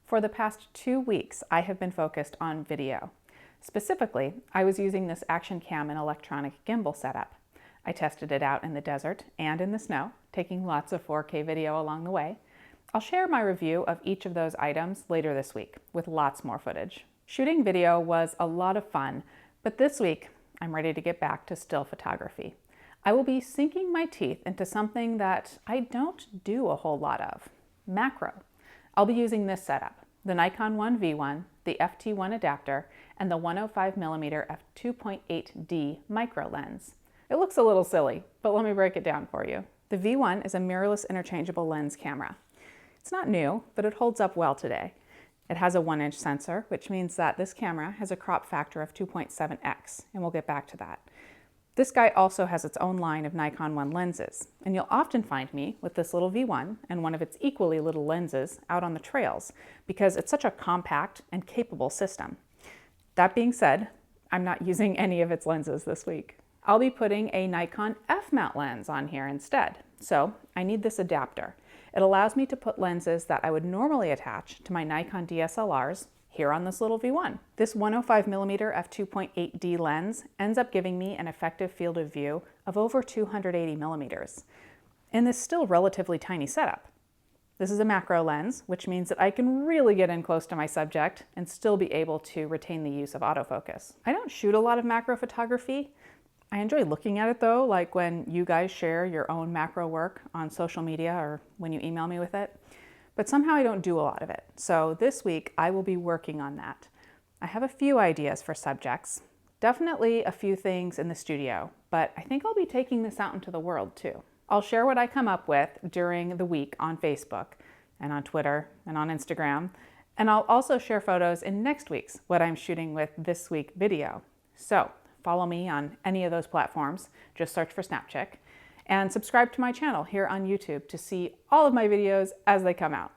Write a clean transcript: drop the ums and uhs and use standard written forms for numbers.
For the past 2 weeks, I have been focused on video. Specifically, I was using this action cam and electronic gimbal setup. I tested it out in the desert and in the snow, taking lots of 4K video along the way. I'll share my review of each of those items later this week, with lots more footage. Shooting video was a lot of fun, but this week, I'm ready to get back to still photography. I will be sinking my teeth into something that I don't do a whole lot of: macro. I'll be using this setup: the Nikon V1, the FT1 adapter, and the 105mm f2.8D micro lens. It looks a little silly, but let me break it down for you. The V1 is a mirrorless interchangeable lens camera. It's not new, but it holds up well today. It has a 1-inch sensor, which means that this camera has a crop factor of 2.7x, and we'll get back to that. This guy also has its own line of Nikon 1 lenses, and you'll often find me with this little V1 and one of its equally little lenses out on the trails because it's such a compact and capable system. That being said, I'm not using any of its lenses this week. I'll be putting a Nikon f-mount lens on here instead, so I need this adapter. It allows me to put lenses that I would normally attach to my Nikon DSLRs here on this little V1. This 105mm f2.8D lens ends up giving me an effective field of view of over 280mm in this still relatively tiny setup. This is a macro lens, which means that I can really get in close to my subject and still be able to retain the use of autofocus. I don't shoot a lot of macro photography. I enjoy looking at it though, like when you guys share your own macro work on social media or when you email me with it. But somehow I don't do a lot of it. So this week I will be working on that. I have a few ideas for subjects, definitely a few things in the studio, but I think I'll be taking this out into the world too. I'll share what I come up with during the week on Facebook and on Twitter and on Instagram, and I'll also share photos in next week's What I'm Shooting With This Week video. So follow me on any of those platforms, just search for Snapchick, and subscribe to my channel here on YouTube to see all of my videos as they come out.